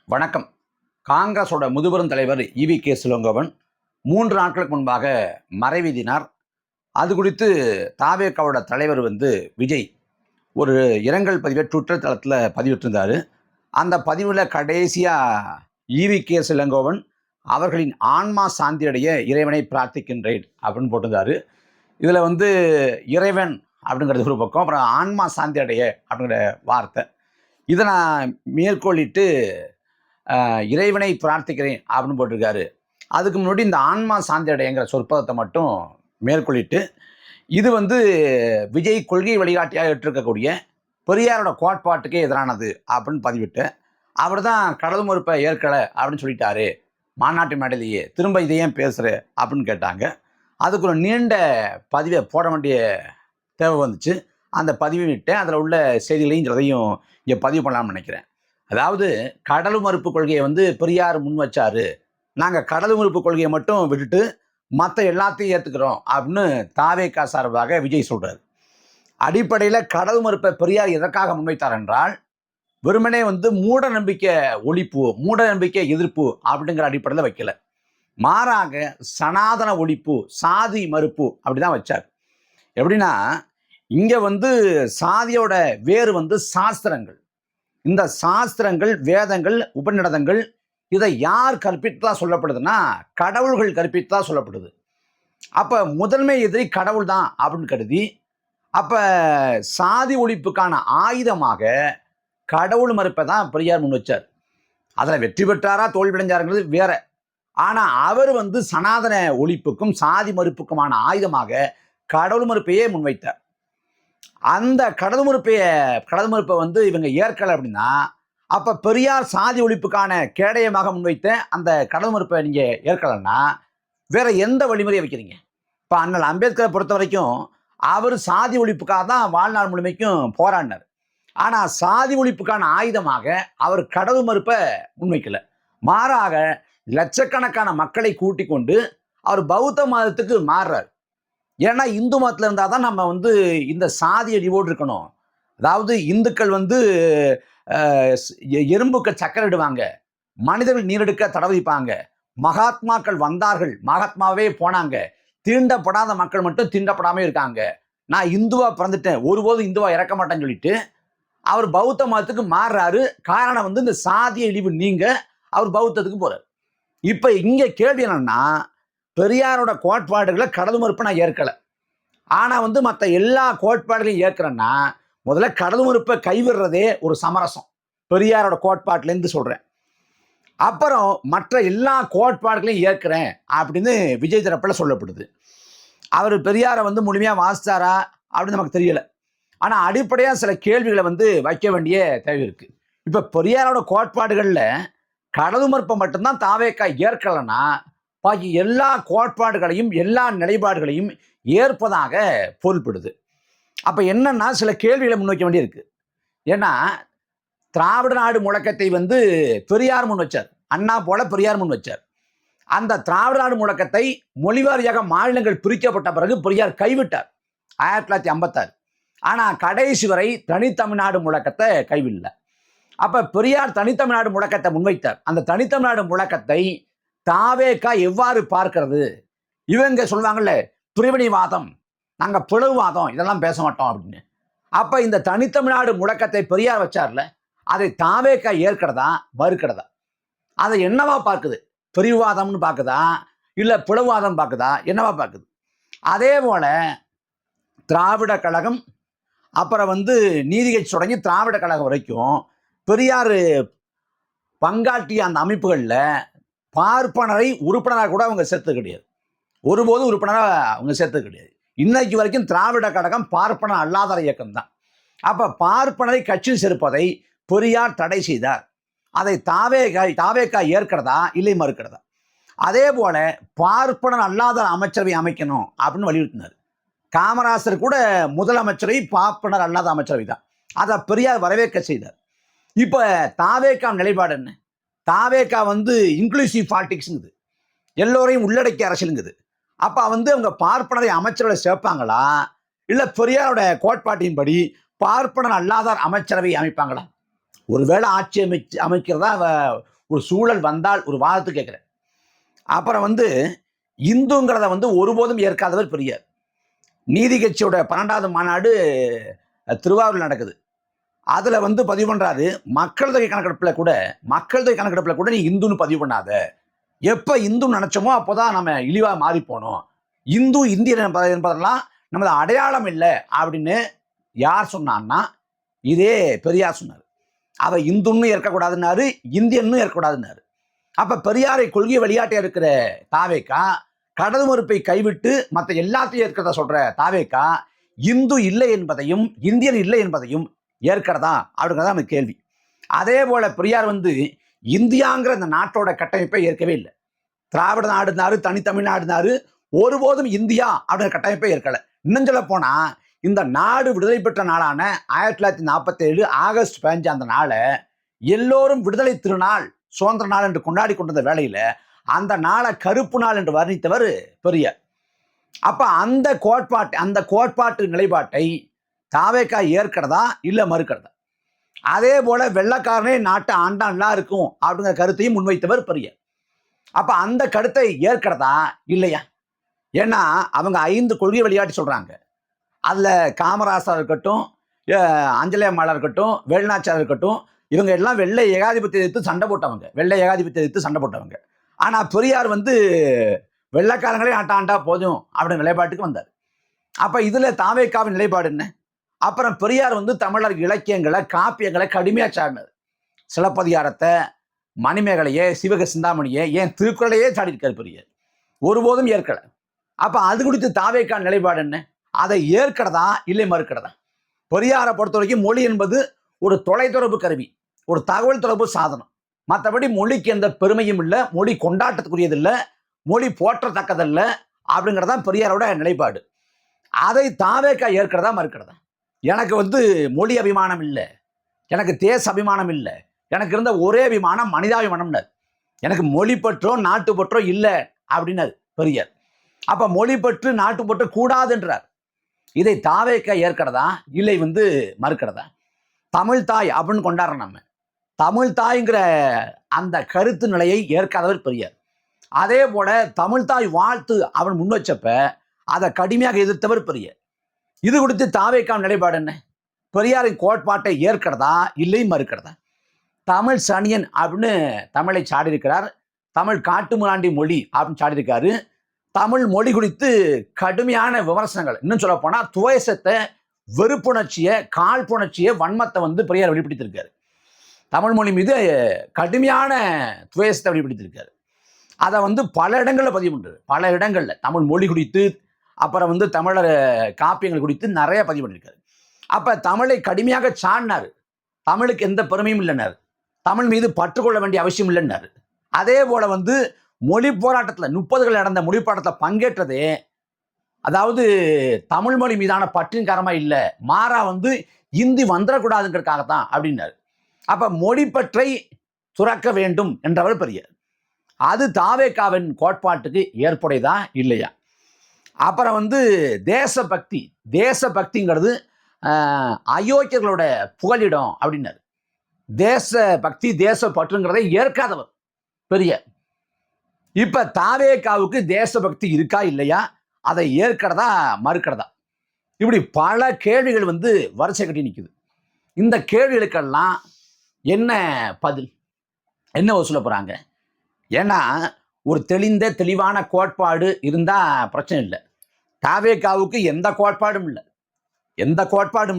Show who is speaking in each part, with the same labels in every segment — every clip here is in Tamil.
Speaker 1: வணக்கம். காங்கிரஸோட முதுபெரும் தலைவர் ஈவி.கே. இளங்கோவன் 3 நாட்களுக்கு முன்பாக மறைவெய்தினார். அது குறித்து தாவேகாவோட தலைவர் விஜய் ஒரு இரங்கல் பதிவை ட்விட்டர் தளத்தில் பதிவிட்டிருந்தார். அந்த பதிவில் கடைசியாக ஈவி.கே. இளங்கோவன் அவர்களின் ஆன்மா சாந்தியடைய இறைவனை பிரார்த்திக்கின்றேன் அப்படின்னு போட்டிருந்தார். இதில் இறைவன் அப்படிங்கிறது ஒரு பக்கம், அப்புறம் ஆன்மா சாந்தி அடைய அப்படிங்கிற வார்த்தை. இதை நான் மேற்கோளிட்டு இறைவனை பிரார்த்திக்கிறேன் அப்படின்னு போட்டிருக்காரு. அதுக்கு முன்னாடி இந்த ஆன்மா சாந்தி அடையங்கிற சொற்பதத்தை மட்டும் மேற்கொள்ளிட்டு, இது விஜய் கொள்கை வழிகாட்டியாக ஏற்றிருக்கக்கூடிய பெரியாரோட கோட்பாட்டுக்கே எதிரானது அப்படின்னு பதிவிட்டு, அவர் தான் கடவுள் மறுப்பை ஏற்கலை அப்படின்னு சொல்லிட்டாரு மாநாட்டு மேடையிலேயே, திரும்ப இதை ஏன் பேசுகிற அப்படின்னு கேட்டாங்க. அதுக்கு ஒரு நீண்ட பதிவை போட வேண்டிய தேவை வந்துச்சு. அந்த பதிவை விட்டேன். அதில் உள்ள செய்திகளையும் சிலதையும் இங்கே பதிவு பண்ணலாம்னு நினைக்கிறேன். அதாவது கடவுள் மறுப்பு கொள்கையை பெரியார் முன் வச்சாரு, நாங்கள் கடவுள் மறுப்பு கொள்கையை மட்டும் விட்டுட்டு மற்ற எல்லாத்தையும் ஏற்றுக்கிறோம் அப்படின்னு தாவேகா சார்பாக விஜய் சொல்கிறார். அடிப்படையில் கடவுள் மறுப்பை பெரியார் எதற்காக முன்வைத்தார் என்றால், வெறுமனே மூட நம்பிக்கை ஒழிப்பு, மூட நம்பிக்கை எதிர்ப்பு அப்படிங்கிற அடிப்படையில் வைக்கல. மாறாக சனாதன ஒழிப்பு, சாதி மறுப்பு அப்படிதான் வச்சார். எப்படின்னா, இங்கே சாதியோட வேறு சாஸ்திரங்கள். இந்த சாஸ்திரங்கள், வேதங்கள், உபநிடதங்கள் இதை யார் கற்பித்தா சொல்லப்படுதுன்னா கடவுள்கள் கற்பித்தா சொல்லப்படுது. அப்போ முதன்மை எதிரி கடவுள் தான் அப்படின்னு கருதி, அப்போ சாதி ஒழிப்புக்கான ஆயுதமாக கடவுள் மறுப்பை தான் பெரியார் முன் வச்சார். அதில் வெற்றி பெற்றாரா தோல்வியடைஞ்சாருங்கிறது வேற. ஆனால் அவர் சனாதன ஒழிப்புக்கும் சாதி மறுப்புக்குமான ஆயுதமாக கடவுள் மறுப்பையே முன்வைத்தார். அந்த கடவுள் மறுப்பை இவங்க ஏற்கலை அப்படின்னா, அப்போ பெரியார் சாதி ஒழிப்புக்கான கேடயமாக முன்வைத்த அந்த கடவுள் மறுப்பை நீங்கள் ஏற்கலைன்னா வேற எந்த வழிமுறையை வைக்கிறீங்க? இப்போ அண்ணல் அம்பேத்கரை பொறுத்த வரைக்கும் அவர் சாதி ஒழிப்புக்காக தான் வாழ்நாள் முழுமைக்கும் போராடினார். ஆனால் சாதி ஒழிப்புக்கான ஆயுதமாக அவர் கடவுள் மறுப்பை முன்வைக்கல. மாறாக லட்சக்கணக்கான மக்களை கூட்டிக் கொண்டு அவர் பௌத்த மதத்துக்கு மாறுறார். ஏன்னா இந்து மதத்தில் இருந்தால் தான் நம்ம இந்த சாதி அழிவோடு இருக்கணும். அதாவது இந்துக்கள் எறும்புக்கு சக்கரை இடுவாங்க, மனிதர்கள் நீரெடுக்க தடை வைப்பாங்க, மகாத்மாக்கள் வந்தார்கள், மகாத்மாவே போனாங்க, தீண்டப்படாத மக்கள் மட்டும் தீண்டப்படாமல் இருக்காங்க, நான் இந்துவா பிறந்துட்டேன், ஒருபோதும் இந்துவா இறக்க மாட்டேன்னு சொல்லிட்டு அவர் பௌத்த மதத்துக்கு மாறுறாரு. காரணம் இந்த சாதிய இழிவு நீங்க அவர் பௌத்தத்துக்கு போறார். இப்போ இங்கே கேள்வி என்னன்னா, பெரியாரோட கோட்பாடுகளை கடவுள் மறுப்பை நான் ஏற்கலை, ஆனால் மற்ற எல்லா கோட்பாடுகளையும் ஏற்கிறேன்னா முதல்ல கடவுள் மறுப்பை கைவிடுறதே ஒரு சமரசம், பெரியாரோட கோட்பாட்டிலேருந்து சொல்கிறேன். அப்புறம் மற்ற எல்லா கோட்பாடுகளையும் ஏற்கிறேன் அப்படின்னு விஜய் தரப்பில் சொல்லப்படுது. அவர் பெரியாரை முழுமையாக வாசித்தாரா அப்படின்னு நமக்கு தெரியலை. ஆனால் அடிப்படையாக சில கேள்விகளை வைக்க வேண்டிய தேவை இருக்குது. இப்போ பெரியாரோட கோட்பாடுகளில் கடவுள் மறுப்பை மட்டும்தான் தாவேகா ஏற்கலைன்னா, பாக்கி எல்லா கோட்பாடுகளையும் எல்லா நிலைப்பாடுகளையும் ஏற்பதாக பொருள்படுது. அப்போ என்னன்னா சில கேள்விகளை முன்வைக்க வேண்டியிருக்கு. ஏன்னா திராவிட நாடு முழக்கத்தை பெரியார் முன் வச்சார், அண்ணா போல பெரியார் முன் வச்சார். அந்த திராவிட நாடு முழக்கத்தை மொழிவாரியாக மாநிலங்கள் பிரிக்கப்பட்ட பிறகு பெரியார் கைவிட்டார் 1956. ஆனால் கடைசி வரை தனித்தமிழ்நாடு முழக்கத்தை கைவிடல. அப்போ பெரியார் தனித்தமிழ்நாடு முழக்கத்தை முன்வைத்தார். அந்த தனித்தமிழ்நாடு முழக்கத்தை தாவேகா எவ்வாறு பார்க்கிறது? இவங்க சொல்லுவாங்கல்ல, பிரிவினைவாதம், நாங்கள் பிளவுவாதம், இதெல்லாம் பேச மாட்டோம் அப்படின்னு. அப்போ இந்த தனித்தமிழ்நாடு முழக்கத்தை பெரியார் வச்சார்ல, அதை தாவேகா ஏற்கிறதா மறுக்கிறதா? அதை என்னவா பார்க்குது? பிரிவுவாதம்னு பார்க்குதா, இல்லை பிளவுவாதம் பார்க்குதா, என்னவா பார்க்குது? அதே போல திராவிட கழகம், அப்புறம் நீதி கட்சி தொடங்கி திராவிட கழகம் வரைக்கும் பெரியார் பங்காற்றிய அந்த அமைப்புகளில் பார்ப்பனரை உறுப்பினராக கூட அவங்க சேர்த்து கிடையாது, ஒருபோதும் உறுப்பினராக அவங்க சேர்த்து கிடையாது. இன்னைக்கு வரைக்கும் திராவிட கழகம் பார்ப்பன அல்லாத இயக்கம் தான். அப்போ பார்ப்பனரை கட்சியில் சேர்ப்பதை பெரியார் தடை செய்தார். அதை தாவேகா ஏற்கிறதா இல்லை மறுக்கிறதா? அதே போல பார்ப்பனர் அல்லாத அமைச்சரவை அமைக்கணும் அப்படின்னு வலியுறுத்தினார். காமராசர் கூட முதலமைச்சரை பார்ப்பனர் அல்லாத அமைச்சரவை தான், அதை பெரியார் வரவேற்க செய்தார். இப்போ தாவேகா நிலைப்பாடு என்ன? தாவேகா இன்க்ளூசிவ் பாலிடிக்ஸுங்குது, எல்லோரையும் உள்ளடக்கிய அரசியலுங்குது. அப்போ அவங்க பார்ப்பனரை அமைச்சரவை சேர்ப்பாங்களா, இல்லை பெரியாரோட கோட்பாட்டின்படி பார்ப்பனர் அல்லாதார் அமைச்சரவை அமைப்பாங்களா? ஒருவேளை ஆட்சி அமைக்கிறதா ஒரு சூழல் வந்தால் ஒரு வாதத்து கேட்குறேன். அப்புறம் வந்து இந்துங்கிறத வந்து ஒருபோதும் ஏற்காதவர் பெரியார். நீதி கட்சியோட 12வது மாநாடு திருவாரூரில் நடக்குது. அதில் வந்து பதிவு பண்ணுறாரு, மக்கள் தொகை கணக்கெடுப்பில் கூட நீ இந்துன்னு பதிவு பண்ணாத. எப்போ இந்து நினைச்சோமோ அப்போதான் நம்ம இழிவா மாறி போனோம். இந்து இந்தியன் என்பதெல்லாம் நமது அடையாளம் இல்லை அப்படின்னு யார் சொன்னான்னா இதே பெரியார் சொன்னார். அவ இந்துன்னு இருக்கக்கூடாதுன்னாரு, இந்தியன்னு இருக்கக்கூடாதுன்னாரு. அப்ப பெரியாரை கொள்கை வழிகாட்டியா இருக்கிற தாவேக்கா கடல் மறுப்பை கைவிட்டு மற்ற எல்லாத்தையும் ஏற்கிறத சொல்ற தாவேக்கா இந்து இல்லை என்பதையும் இந்தியன் இல்லை என்பதையும் ஏற்கிறதா அப்படிங்கிறதா நம்ம கேள்வி. அதே போல பெரியார் வந்து இந்தியாங்கிற இந்த நாட்டோட கட்டமைப்பை ஏற்கவே இல்லை. திராவிட நாடுனாரு, தனித்தமிழ்நாடுனாரு, ஒருபோதும் இந்தியா அப்படிங்கிற கட்டமைப்பை ஏற்கல. இன்னும் சொல்ல போனா இந்த நாடு விடுதலை பெற்ற நாளான 1947 ஆகஸ்ட் 15 அந்த நாளை எல்லோரும் விடுதலை திருநாள், சுதந்திர நாள் என்று கொண்டாடி கொண்டிருந்த வேளையில அந்த நாளை கருப்பு நாள் என்று வர்ணித்தவர் பெரியார். அப்ப அந்த கோட்பாட்டு நிலைப்பாட்டை தாவேக்கா ஏற்கிறதா இல்ல மறுக்கிறதா? அதே போல வெள்ளக்காரனே நாட்டை ஆண்டா நல்லா இருக்கும் அப்படிங்கிற கருத்தையும் முன்வைத்தவர் பெரியார். அப்ப அந்த கருத்தை ஏற்கிறதா இல்லையா? ஏன்னா அவங்க 5 கொள்கை வழிகாட்டி சொல்றாங்க. அதுல காமராசர் இருக்கட்டும், அஞ்சலி அம்மாளா இருக்கட்டும், வேலுநாச்சியார் இருக்கட்டும், இவங்க எல்லாம் வெள்ளை ஏகாதிபத்தியத்தை எதிர்த்து சண்டை போட்டவங்க. ஆனா பெரியார் வந்து வெள்ளைக்காரங்களே ஆண்டா போதும் அப்படின்னு நிலைப்பாட்டுக்கு வந்தார். அப்ப இதுல தாவேக்காவின் நிலைப்பாடு என்ன? அப்புறம் பெரியார் வந்து தமிழர் இலக்கியங்களை, காப்பியங்களை கடுமையா சாடினார். சிலப்பதிகாரத்தை, மணிமேகலையே, சிவக சிந்தாமணியே, ஏன் திருக்குறளையே சாடியிருக்கார் பெரியார். ஒருபோதும் ஏற்கல. அப்ப அது குறித்து தாவேக்கா நிலைப்பாடு என்ன? அதை ஏற்கிறதா இல்லை மறுக்கிறதா? பெரியாரை பொறுத்த வரைக்கும் மொழி என்பது ஒரு தொலைத்தொடர்பு கருவி, ஒரு தகவல் தொடர்பு சாதனம். மற்றபடி மொழிக்கு எந்த பெருமையும் இல்லை, மொழி கொண்டாட்டத்துக்குரியது இல்லை, மொழி போற்றத்தக்கதல்ல அப்படிங்கிறதான் பெரியாரோட நிலைப்பாடு. அதை தாவேக்கா ஏற்கிறதா மறுக்கிறதா? எனக்கு வந்து மொழி அபிமானம் இல்லை, எனக்கு தேச அபிமானம் இல்லை, எனக்கு இருந்த ஒரே அபிமானம் மனிதாபிமானம்னு. எனக்கு மொழி பற்றோ நாட்டு பற்றோ இல்லை அப்படின்னாரு பெரியார். அப்ப மொழி பற்று நாட்டு பற்று கூடாதுன்றார். இதை தாவேக்கா ஏற்கிறதா இல்லை வந்து மறுக்கிறதா? தமிழ் தாய் அப்படின்னு கொண்டாடுறோம் நம்ம. தமிழ் தாய்ங்கிற அந்த கருத்து நிலையை ஏற்காதவர் பெரியார். அதே போல தமிழ் தாய் வாழ்த்து அவன் முன் வச்சப்ப அதை கடுமையாக எதிர்த்தவர் பெரியார். இது குறித்து தாவேக்கா நிலைப்பாடு என்ன? பெரியாரின் கோட்பாட்டை ஏற்கிறதா இல்லை மறுக்கிறதா? தமிழ் சனியன் அப்படின்னு தமிழை சாடியிருக்கிறார். தமிழ் காட்டுமிராண்டி மொழி அப்படின்னு சாடியிருக்காரு. தமிழ் மொழி குறித்து கடுமையான விமர்சனங்கள், இன்னும் சொல்ல போனா துவேஷத்தை, வெறுப்புணர்ச்சியை, காழ்ப்புணர்ச்சியை, வன்மத்தை வந்து பெரியார் வெளிப்படுத்தியிருக்காரு. தமிழ் மொழி மீது கடுமையான துவேஷத்தை வெளிப்படுத்தியிருக்காரு. அதை வந்து பல இடங்களில் பதிவு பண்ணுறாரு. பல இடங்களில் தமிழ் மொழி குறித்து, அப்புறம் வந்து தமிழர் காப்பியங்கள் குறித்து நிறைய பதிவு பண்ணியிருக்காரு. அப்போ தமிழை கடுமையாக சாடினார். தமிழுக்கு எந்த பெருமையும் இல்லைன்னாரு. தமிழ் மீது பற்றுக்கொள்ள வேண்டிய அவசியம் இல்லைன்னாரு. அதே போல வந்து மொழி போராட்டத்தில் 30கள் நடந்த மொழி போராட்டத்தில் பங்கேற்றதே அதாவது தமிழ் மொழி மீதான பற்றின் காரணமாக இல்லை, மாறா வந்து இந்தி வந்துடக்கூடாதுங்கிறதுக்காகத்தான் அப்படின்னாரு. அப்போ மொழி பற்றை துறக்க வேண்டும் என்றவர் பெரியார். அது தாவேக்காவின் கோட்பாட்டுக்கு ஏற்புடையதா இல்லையா? அப்புறம் வந்து தேசபக்திங்கிறது அயோக்கியர்களோட புகலிடம் அப்படின்னாரு. தேசபக்தி, தேசப்பற்றுங்கிறதை ஏற்காதவர் பெரியார். இப்ப தாவேக்காவுக்கு தேசபக்தி இருக்கா இல்லையா, அதை ஏற்கிறதா மறுக்கிறதா? இப்படி பல கேள்விகள் வந்து வரிசை கட்டி நிற்குது. இந்த கேள்விகளுக்கெல்லாம் என்ன பதில், என்ன சொல்ல போறாங்க? ஏன்னா ஒரு தெளிவான கோட்பாடு இருந்தா பிரச்சனை இல்லை. தாவேக்காவுக்கு எந்த கோட்பாடும்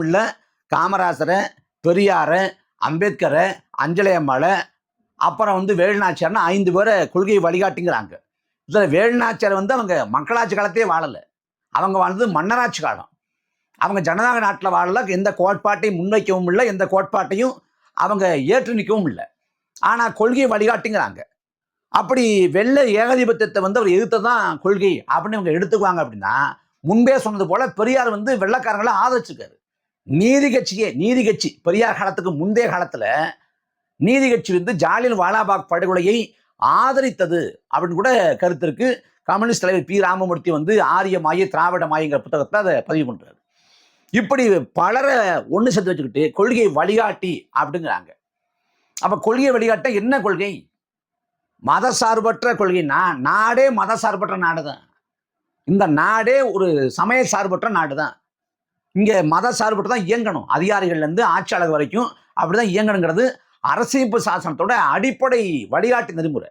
Speaker 1: இல்லை. காமராசரை, பெரியாரை, அம்பேத்கரை, அஞ்சலி அம்மாளை, அப்புறம் வந்து வேலுநாச்சியார்னு 5 பேரை கொள்கை வழிகாட்டிங்கிறாங்க. இதில் வேலுநாச்சியார் வந்து அவங்க மக்களாட்சி காலத்தையே வாழலை, அவங்க வாழ்ந்தது மன்னராட்சி காலம். அவங்க ஜனநாயக நாட்டில் வாழல, எந்த கோட்பாட்டையும் முன்வைக்கவும் இல்லை, எந்த கோட்பாட்டையும் அவங்க ஏற்று நிற்கவும் இல்லை. ஆனால் கொள்கையை வழிகாட்டிங்கிறாங்க. அப்படி வெள்ளை ஏகாதிபத்தியத்தை வந்து அவர் எதிர்த்ததான் கொள்கை அப்படின்னு இவங்க எடுத்துக்குவாங்க. அப்படின்னா முன்பே சொன்னது போல பெரியார் வந்து வெள்ளைக்காரங்களை ஆதரிச்சிருக்காரு. நீதி கட்சி பெரியார் காலத்துக்கு முந்தைய காலத்துல நீதி கட்சி வந்து ஜாலியன் வாலாபாக் படுகொலையை ஆதரித்தது அப்படின்னு கூட கருத்து இருக்கு. கம்யூனிஸ்ட் தலைவர் பி ராமமூர்த்தி வந்து ஆரியமாயி திராவிடமாயிங்கிற புத்தகத்தை அதை பதிவு பண்றாரு. இப்படி பலரை ஒன்று சேர்த்து வச்சுக்கிட்டு கொள்கையை வழிகாட்டி அப்படிங்கிறாங்க. அப்ப கொள்கையை வழிகாட்ட என்ன கொள்கை? மதசார்பற்ற கொள்கைன்னா நாடே மதசார்பற்ற நாடு தான். இந்த நாடே ஒரு சமய சார்பற்ற நாடு தான். இங்கே மத சார்பற்று தான் இயங்கணும். அதிகாரிகள்லேருந்து ஆட்சியாளர் வரைக்கும் அப்படிதான் இயங்கணுங்கிறது அரசியலமைப்பு சாசனத்தோட அடிப்படை வழிகாட்டு நெறிமுறை.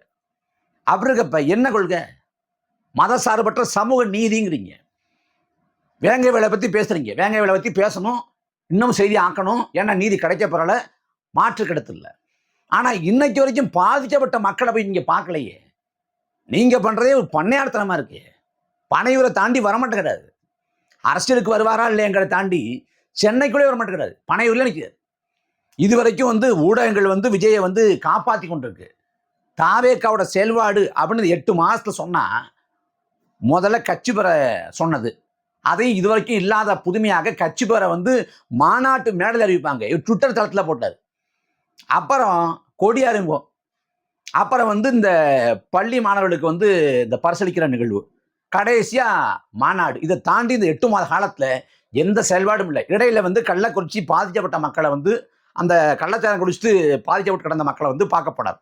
Speaker 1: அப்படி இருக்கப்ப என்ன கொள்கை? மத சார்பற்ற சமூக நீதிங்கிறீங்க. வேங்கை வேலை பற்றி பேசுறீங்க. வேங்கை வேலை பற்றி பேசணும், இன்னும் செய்தி ஆக்கணும். ஏன்னா நீதி கிடைக்கப்பெறல, மாற்று கிடைத்துல. ஆனால் இன்னைக்கு வரைக்கும் பாதிக்கப்பட்ட மக்களை போய் நீங்கள் பார்க்கலையே. நீங்கள் பண்ணுறதே ஒரு பண்ணையார்த்தனமாக இருக்கு. பனையூரை தாண்டி வரமாட்டேங்கிறாரு. அரசியலுக்கு வருவாரா இல்லையங்கிறத தாண்டி சென்னைக்குள்ளே வரமாட்டேங்கிறாரு. பனையூரில் நிற்கிறார். இது வரைக்கும் ஊடகங்கள் விஜயை காப்பாற்றி கொண்டிருக்கு. தாவேக்காவோட செயல்பாடு அப்படின்னு 8 மாதத்தில் சொன்னால் முதல்ல கட்சி பெற சொன்னது. அதையும் இது வரைக்கும் இல்லாத புதுமையாக கட்சி பெற மாநாட்டு மேடையில் அறிவிப்பாங்க. ட்விட்டர் தளத்தில் போட்டார். அப்புறம் கொடி அறிமுகம். அப்புறம் இந்த பள்ளி மாணவர்களுக்கு இந்த பரிசளிக்கிற நிகழ்வு. கடைசியாக மாநாடு. இதை தாண்டி இந்த 8 மாத காலத்தில் எந்த செயல்பாடும் இல்லை. இடையில கள்ளக்குறிச்சி பாதிக்கப்பட்ட மக்களை அந்த கள்ளச்சாரம் குடிச்சிட்டு பாதிக்கப்பட்டு கிடந்த மக்களை பார்க்கப்படாது.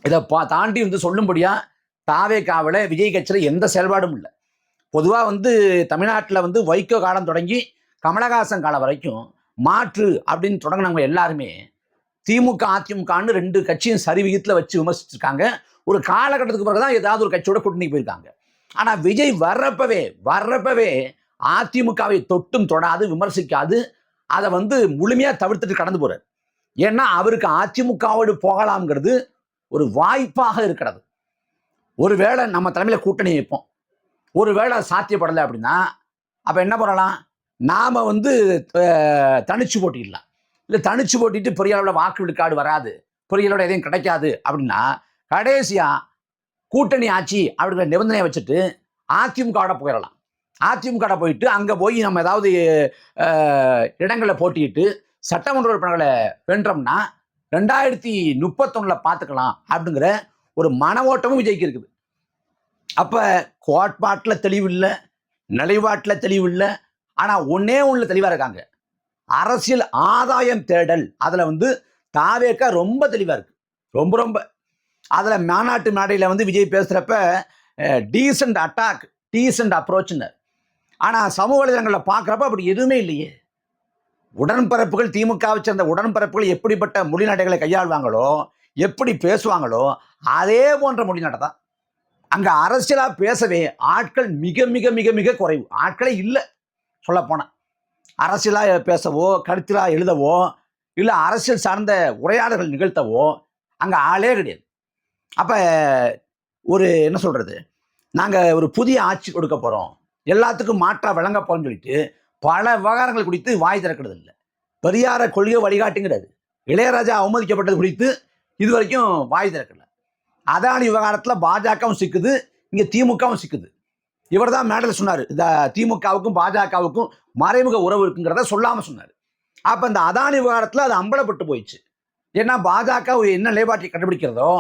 Speaker 1: இதை தாண்டி சொல்லும்படியாக தாவேக்காவில் விஜய் கட்சியில் எந்த செயல்பாடும் இல்லை. பொதுவாக தமிழ்நாட்டில் வைகோ காலம் தொடங்கி கமலஹாசன் காலம் வரைக்கும் மாற்று அப்படின்னு தொடங்கினவங்க எல்லாருமே திமுக அதிமுகன்னு 2 கட்சியும் சரி விகிதத்தில் வச்சு விமர்சிச்சிருக்காங்க. ஒரு காலகட்டத்துக்கு பிறகு தான் ஏதாவது ஒரு கட்சியோட கூட்டணி போயிருக்காங்க. ஆனால் விஜய் வர்றப்பவே அதிமுகவை தொட்டும் தொடாது, விமர்சிக்காது, அதை முழுமையாக தவிர்த்துட்டு கடந்து போறார். ஏன்னா அவருக்கு அதிமுகவோடு போகலாம்ங்கிறது ஒரு வாய்ப்பாக இருக்கிறது. ஒருவேளை நம்ம தலைமையில் கூட்டணி வைப்போம், ஒருவேளை சாத்தியப்படலை அப்படின்னா அப்போ என்ன பண்ணலாம்? நாம் தனிச்சு போட்டிடலாம். இல்லை தனிச்சு போட்டிட்டு பெரிய அளவில் வாக்கு விழுக்காடு வராது, பெரிய அளவில் எதையும் கிடைக்காது அப்படின்னா கடைசியாக கூட்டணி ஆட்சி அப்படிங்கிற நிபந்தனையை வச்சுட்டு அதிமுகவோட போயிடலாம். அதிமுக போயிட்டு அங்கே போய் நம்ம ஏதாவது இடங்களை போட்டிட்டு சட்டமன்ற உறுப்பினர்களை வென்றோம்னா 2031 பார்த்துக்கலாம் அப்படிங்கிற ஒரு மன ஓட்டமும் விஜய்க்கு இருக்குது. அப்போ கோட்பாட்டில் தெளிவு இல்லை, நிலைப்பாட்டில் தெளிவு இல்லை. ஆனால் ஒன்றில் தெளிவாக இருக்காங்க, அரசியல் ஆதாயம் தேடல். அதில் தாவேக்கா ரொம்ப தெளிவாக இருக்கு, ரொம்ப. அதில் மாநாட்டு மேடையில் விஜய் பேசுகிறப்ப டீசென்ட் அட்டாக், டீசென்ட் அப்ரோச்னு. ஆனால் சமூக வலைதளங்களில் பார்க்குறப்ப அப்படி எதுவுமே இல்லையே. உடன்பிறப்புகள், திமுகவை சேர்ந்த உடன்பிறப்புகள் எப்படிப்பட்ட மொழிநடைகளை கையாள்வாங்களோ, எப்படி பேசுவாங்களோ அதே போன்ற மொழிநடை தான். அங்கே அரசியலாக பேசவே ஆட்கள் மிக மிக மிக மிக குறைவு. ஆட்களே இல்லை சொல்லப்போனால். அரசியலாக பேசவோ, கருத்திலாக எழுதவோ, இல்லை அரசியல் சார்ந்த உரையாடல்கள் நிகழ்த்தவோ அங்கே ஆளே கிடையாது. அப்போ என்ன சொல்கிறது, நாங்கள் ஒரு புதிய ஆட்சி கொடுக்க போகிறோம், எல்லாத்துக்கும் மாற்றாக விளங்க போகிறோம்னு சொல்லிட்டு பல விவகாரங்கள் குறித்து வாய் திறக்கிறது இல்லை. பெரியார கொள்கை வழிகாட்டுங்கிறது, இளையராஜா அவமதிக்கப்பட்டது குறித்து இது வரைக்கும் வாய் திறக்கல. அதானி விவகாரத்தில் பாஜகவும் சிக்குது, இங்கே திமுகவும் சிக்குது. இவர் தான் மேடையில் சொன்னார், இந்த திமுகவுக்கும் பாஜகவுக்கும் மறைமுக உறவு இருக்குங்கிறத சொல்லாமல் சொன்னார். அப்போ இந்த அதானி விவகாரத்தில் அது அம்பலப்பட்டு போயிடுச்சு. ஏன்னா பாஜக என்ன நிலைப்பாட்டை கண்டுபிடிக்கிறதோ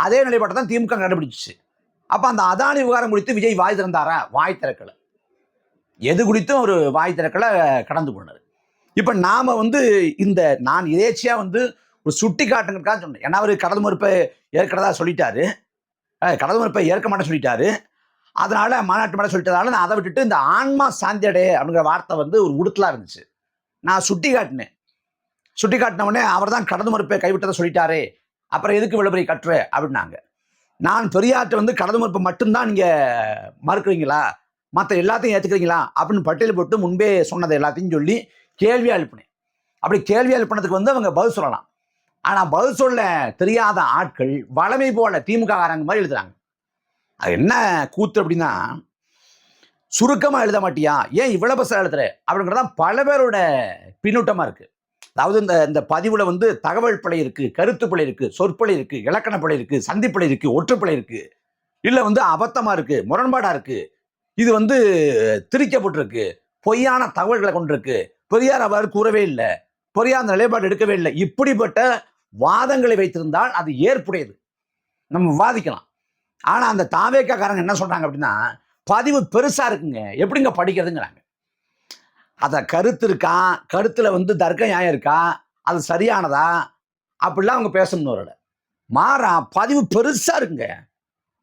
Speaker 1: அதே நிலைப்பாட்டை தான் திமுக கண்டுபிடிச்சிச்சு. அப்போ அந்த அதானி விவகாரம் குறித்து விஜய் வாய் திறந்தாரா? வாய் திறக்கலை. எது குறித்தும் ஒரு வாய் திறக்கலை, கடந்து போனார். இப்போ நாம் இந்த நான் எதேச்சியாக ஒரு சுட்டி காட்டுங்கிறதுக்காக சொன்னேன். ஏன்னா அவர் கடது மறுப்பை ஏற்கிறதா சொல்லிட்டாரு, கடது மறுப்பை ஏற்க மாட்டேன் சொல்லிட்டாரு. அதனால மாநாட்டு மேலே சொல்லிட்டதால நான் அதை விட்டுட்டு இந்த ஆன்மா சாந்தியடே அப்படிங்கிற வார்த்தை ஒரு உடுத்தலாக இருந்துச்சு. நான் சுட்டி காட்டினவுடனே அவர் தான் கடது மறுப்பை கைவிட்டதை சொல்லிட்டாரே, அப்புறம் எதுக்கு விளம்பரி கட்டுற அப்படின்னாங்க. நான் பெரியார்ட்ட கடது மறுப்பை மட்டும்தான் நீங்கள் மறுக்கிறீங்களா, மற்ற எல்லாத்தையும் ஏற்றுக்கிறீங்களா அப்படின்னு பட்டியல் போட்டு முன்பே சொன்னதை எல்லாத்தையும் சொல்லி கேள்வி எழுப்பினேன். அப்படி கேள்வி எழுப்பினதுக்கு அவங்க பதில் சொல்லலாம். ஆனால் பதில் சொல்ல தெரியாத ஆட்கள் வளமை போல திமுக காரங்க மாதிரி எழுதுறாங்க. அது என்ன கூத்து அப்படின்னா, சுருக்கமாக எழுத மாட்டியா, ஏன் இவ்வளோ பசங்க எழுதுற அப்படிங்கிறதான் பல பேரோட பின்னூட்டமாக இருக்குது. அதாவது இந்த பதிவில் தகவல் பிழை இருக்குது, கருத்து பிழை இருக்குது, சொற்பிழை இருக்குது, இலக்கண பிழை இருக்குது, சந்திப்பிழை இருக்குது, ஒற்றுப்பிழை இருக்குது, இல்லை அபத்தமாக இருக்குது, முரண்பாடாக இருக்குது, இது திரிக்கப்பட்டிருக்கு, பொய்யான தகவல்களை கொண்டிருக்கு, பெரியார் அவ்வாறு கூறவே இல்லை, பெரியார் அந்த நிலைப்பாடு எடுக்கவே இல்லை, இப்படிப்பட்ட வாதங்களை வைத்திருந்தால் அது ஏற்புடையது, நம்ம விவாதிக்கலாம். ஆனால் அந்த தாவேக்காரங்க என்ன சொல்கிறாங்க அப்படின்னா, பதிவு பெருசாக இருக்குங்க, எப்படிங்க படிக்கிறதுங்கிறாங்க. அதை கருத்து இருக்கா, கருத்தில் தர்க்க நியாயம் இருக்கா, அது சரியானதா அப்படிலாம் அவங்க பேசணும்னு வரல. பதிவு பெருசா இருக்குங்க,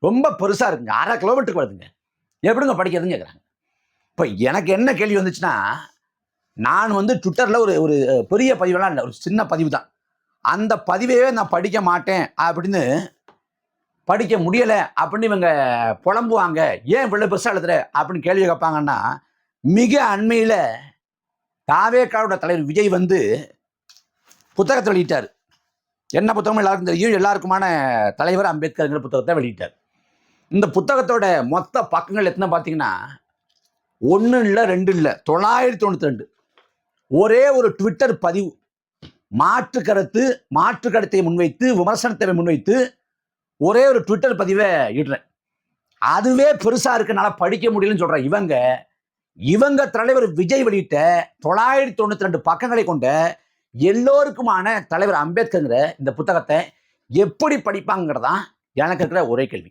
Speaker 1: ரொம்ப பெருசா இருக்குங்க, 1/2 கிலோமீட்டருக்கு வருதுங்க. எப்படிங்க படிக்கிறதுன்னு கேட்குறாங்க. இப்போ எனக்கு என்ன கேள்வி வந்துச்சுன்னா, நான் வந்து ட்விட்டர்ல ஒரு ஒரு பெரிய பதிவெல்லாம் இல்லை, ஒரு சின்ன பதிவு தான். அந்த பதிவையே நான் படிக்க மாட்டேன் அப்படின்னு, படிக்க முடியல அப்படின்னு இவங்க புலம்புவாங்க. ஏன் இவ்வளவு பெருசா எழுதுற அப்படின்னு கேள்வி கேட்பாங்கன்னா, மிக அண்மையில தாவேகாவோட தலைவர் விஜய் வந்து புத்தகத்தை வெளியிட்டார். என்ன புத்தகம் எல்லாருக்கும் தெரியும், எல்லாருக்குமான தலைவர் அம்பேத்கர்ங்கிற புத்தகத்தை வெளியிட்டார். இந்த புத்தகத்தோட மொத்த பக்கங்கள் எத்தனை பார்த்தீங்கன்னா, 1 இல்லை 2 இல்லை, 992. ஒரே ஒரு ட்விட்டர் பதிவு, மாற்று கருத்தை முன்வைத்து, விமர்சனத்தை முன்வைத்து ஒரே ஒரு ட்விட்டர் பதிவை இடுறேன். அதுவே பெருசா இருக்குனால படிக்க முடியலன்னு சொல்ற இவங்க தலைவர் விஜய் வெளியிட்ட 992 பக்கங்களை கொண்ட எல்லோருக்குமான தலைவர் அம்பேத்கர்ங்கிற இந்த புத்தகத்தை எப்படி படிப்பாங்கிறதான் எனக்கு இருக்கிற ஒரே கேள்வி.